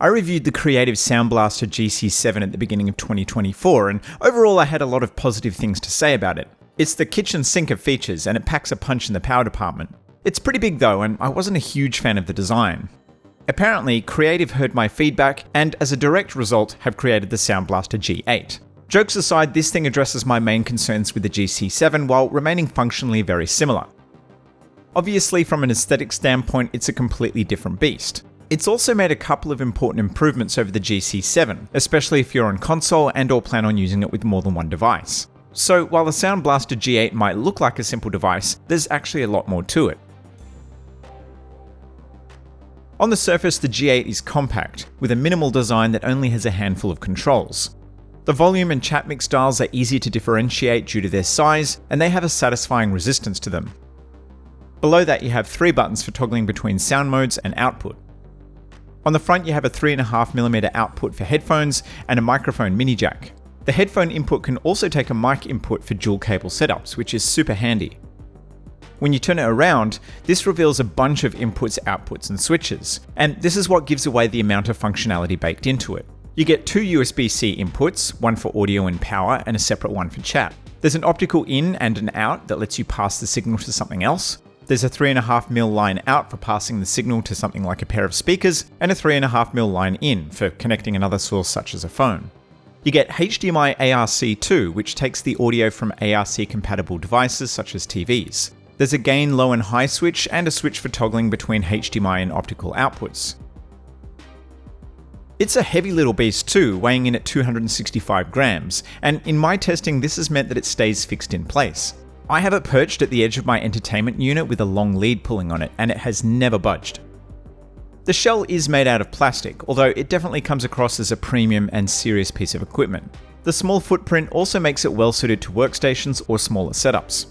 I reviewed the Creative Sound Blaster GC7 at the beginning of 2024, and overall I had a lot of positive things to say about it. It's the kitchen sink of features, and it packs a punch in the power department. It's pretty big though, and I wasn't a huge fan of the design. Apparently, Creative heard my feedback, and as a direct result, have created the Sound Blaster G8. Jokes aside, this thing addresses my main concerns with the GC7 while remaining functionally very similar. Obviously, from an aesthetic standpoint, it's a completely different beast. It's also made a couple of important improvements over the GC7, especially if you're on console and/or plan on using it with more than one device. So while the Sound Blaster G8 might look like a simple device, there's actually a lot more to it. On the surface, the G8 is compact, with a minimal design that only has a handful of controls. The volume and chat mix dials are easy to differentiate due to their size, and they have a satisfying resistance to them. Below that, you have 3 buttons for toggling between sound modes and output. On the front, you have a 3.5mm output for headphones and a microphone mini jack. The headphone input can also take a mic input for dual cable setups, which is super handy. When you turn it around, this reveals a bunch of inputs, outputs, and switches, and this is what gives away the amount of functionality baked into it. You get 2 USB-C inputs, one for audio and power, and a separate one for chat. There's an optical in and an out that lets you pass the signal to something else. There's a 3.5mm line out for passing the signal to something like a pair of speakers, and a 3.5mm line in for connecting another source such as a phone. You get HDMI ARC2, which takes the audio from ARC-compatible devices such as TVs. There's a gain low and high switch, and a switch for toggling between HDMI and optical outputs. It's a heavy little beast too, weighing in at 265 grams, and in my testing this has meant that it stays fixed in place. I have it perched at the edge of my entertainment unit with a long lead pulling on it, and it has never budged. The shell is made out of plastic, although it definitely comes across as a premium and serious piece of equipment. The small footprint also makes it well suited to workstations or smaller setups.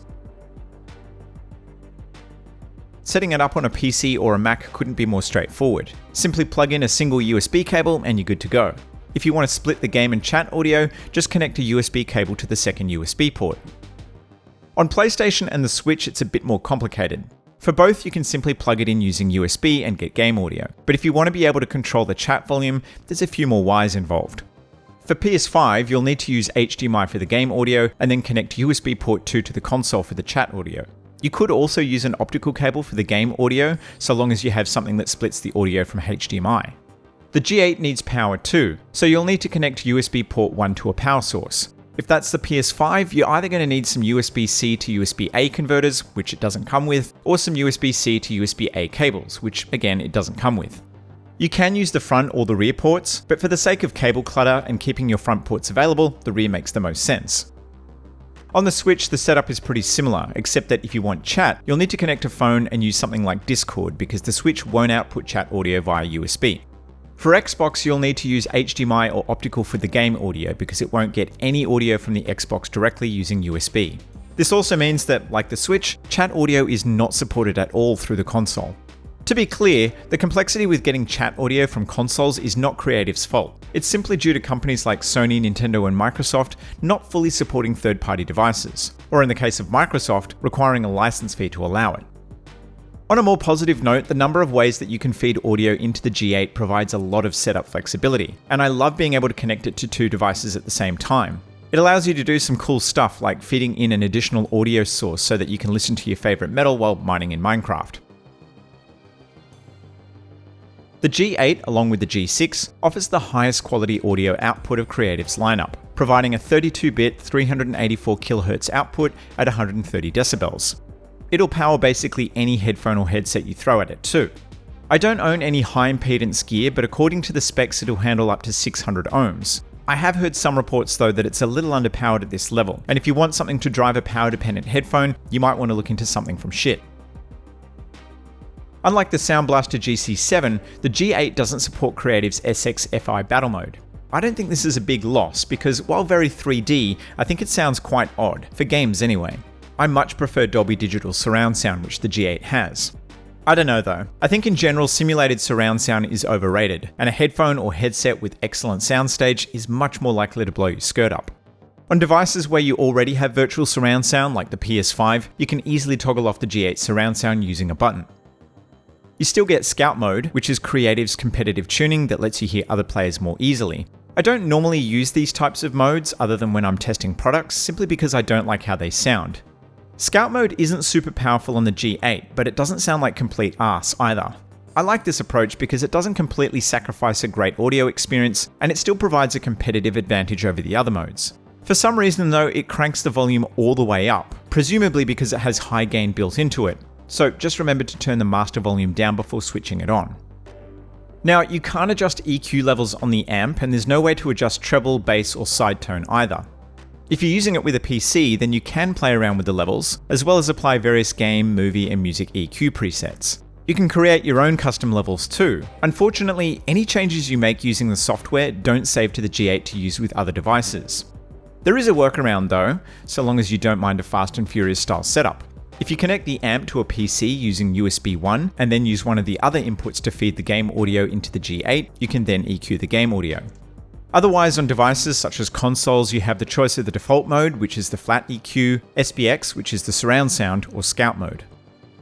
Setting it up on a PC or a Mac couldn't be more straightforward. Simply plug in a single USB cable and you're good to go. If you want to split the game and chat audio, just connect a USB cable to the second USB port. On PlayStation and the Switch, it's a bit more complicated. For both, you can simply plug it in using USB and get game audio. But if you want to be able to control the chat volume, there's a few more wires involved. For PS5, you'll need to use HDMI for the game audio and then connect USB port 2 to the console for the chat audio. You could also use an optical cable for the game audio, so long as you have something that splits the audio from HDMI. The G8 needs power too, so you'll need to connect USB port 1 to a power source. If that's the PS5, you're either going to need some USB-C to USB-A converters, which it doesn't come with, or some USB-C to USB-A cables, which again it doesn't come with. You can use the front or the rear ports, but for the sake of cable clutter and keeping your front ports available, the rear makes the most sense. On the Switch, the setup is pretty similar, except that if you want chat, you'll need to connect a phone and use something like Discord because the Switch won't output chat audio via USB. For Xbox, you'll need to use HDMI or optical for the game audio because it won't get any audio from the Xbox directly using USB. This also means that, like the Switch, chat audio is not supported at all through the console. To be clear, the complexity with getting chat audio from consoles is not Creative's fault. It's simply due to companies like Sony, Nintendo, and Microsoft not fully supporting third-party devices, or in the case of Microsoft, requiring a license fee to allow it. On a more positive note, the number of ways that you can feed audio into the G8 provides a lot of setup flexibility, and I love being able to connect it to 2 devices at the same time. It allows you to do some cool stuff like feeding in an additional audio source so that you can listen to your favorite metal while mining in Minecraft. The G8, along with the G6, offers the highest quality audio output of Creative's lineup, providing a 32-bit 384 kHz output at 130 decibels. It'll power basically any headphone or headset you throw at it too. I don't own any high impedance gear, but according to the specs it'll handle up to 600 ohms. I have heard some reports though that it's a little underpowered at this level, and if you want something to drive a power dependent headphone, you might want to look into something from Schiit. Unlike the Sound Blaster GC7, the G8 doesn't support Creative's SX-FI battle mode. I don't think this is a big loss because while very 3D, I think it sounds quite odd, for games anyway. I much prefer Dolby Digital surround sound, which the G8 has. I don't know though. I think in general simulated surround sound is overrated, and a headphone or headset with excellent soundstage is much more likely to blow your skirt up. On devices where you already have virtual surround sound like the PS5, you can easily toggle off the G8 surround sound using a button. You still get Scout Mode, which is Creative's competitive tuning that lets you hear other players more easily. I don't normally use these types of modes other than when I'm testing products, simply because I don't like how they sound. Scout Mode isn't super powerful on the G8, but it doesn't sound like complete arse either. I like this approach because it doesn't completely sacrifice a great audio experience, and it still provides a competitive advantage over the other modes. For some reason though, it cranks the volume all the way up, presumably because it has high gain built into it. So just remember to turn the master volume down before switching it on. Now, you can't adjust EQ levels on the amp, and there's no way to adjust treble, bass, or side tone either. If you're using it with a PC, then you can play around with the levels, as well as apply various game, movie, and music EQ presets. You can create your own custom levels too. Unfortunately, any changes you make using the software don't save to the G8 to use with other devices. There is a workaround though, so long as you don't mind a Fast and Furious style setup. If you connect the amp to a PC using USB 1 and then use one of the other inputs to feed the game audio into the G8, you can then EQ the game audio. Otherwise, on devices such as consoles, you have the choice of the default mode, which is the flat EQ, SPX, which is the surround sound, or Scout mode.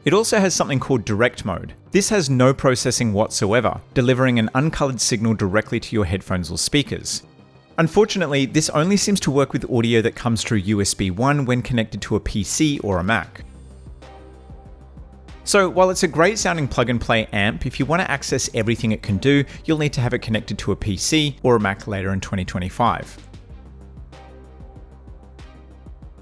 It also has something called direct mode. This has no processing whatsoever, delivering an uncolored signal directly to your headphones or speakers. Unfortunately, this only seems to work with audio that comes through USB 1 when connected to a PC or a Mac. So while it's a great sounding plug-and-play amp, if you want to access everything it can do, you'll need to have it connected to a PC or a Mac later in 2025.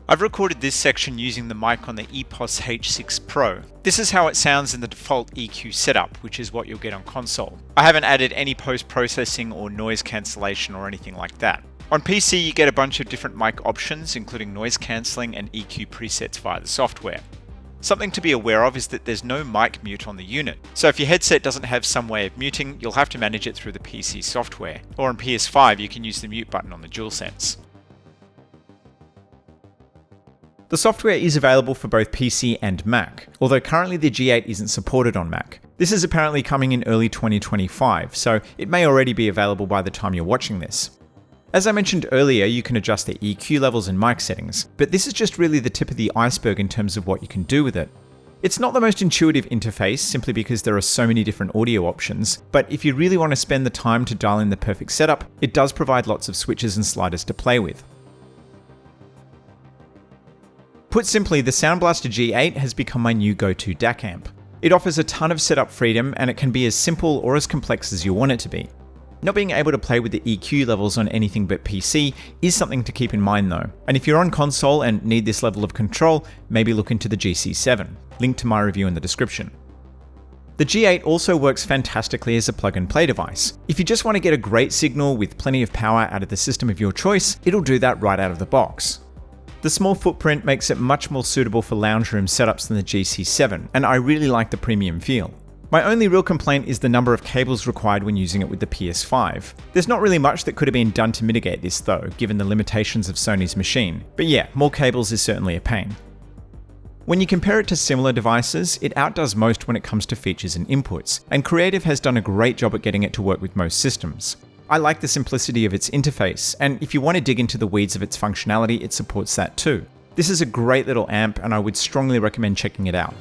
I've recorded this section using the mic on the EPOS H6 Pro. This is how it sounds in the default EQ setup, which is what you'll get on console. I haven't added any post-processing or noise cancellation or anything like that. On PC, you get a bunch of different mic options, including noise cancelling and EQ presets via the software. Something to be aware of is that there's no mic mute on the unit, so if your headset doesn't have some way of muting, you'll have to manage it through the PC software. Or on PS5, you can use the mute button on the DualSense. The software is available for both PC and Mac, although currently the G8 isn't supported on Mac. This is apparently coming in early 2025, so it may already be available by the time you're watching this. As I mentioned earlier, you can adjust the EQ levels and mic settings, but this is just really the tip of the iceberg in terms of what you can do with it. It's not the most intuitive interface, simply because there are so many different audio options, but if you really want to spend the time to dial in the perfect setup, it does provide lots of switches and sliders to play with. Put simply, the Sound Blaster G8 has become my new go-to DAC amp. It offers a ton of setup freedom, and it can be as simple or as complex as you want it to be. Not being able to play with the EQ levels on anything but PC is something to keep in mind though, and if you're on console and need this level of control, maybe look into the GC7, link to my review in the description. The G8 also works fantastically as a plug-and-play device. If you just want to get a great signal with plenty of power out of the system of your choice, it'll do that right out of the box. The small footprint makes it much more suitable for lounge room setups than the GC7, and I really like the premium feel. My only real complaint is the number of cables required when using it with the PS5. There's not really much that could have been done to mitigate this though, given the limitations of Sony's machine. But yeah, more cables is certainly a pain. When you compare it to similar devices, it outdoes most when it comes to features and inputs, and Creative has done a great job at getting it to work with most systems. I like the simplicity of its interface, and if you want to dig into the weeds of its functionality, it supports that too. This is a great little amp, and I would strongly recommend checking it out.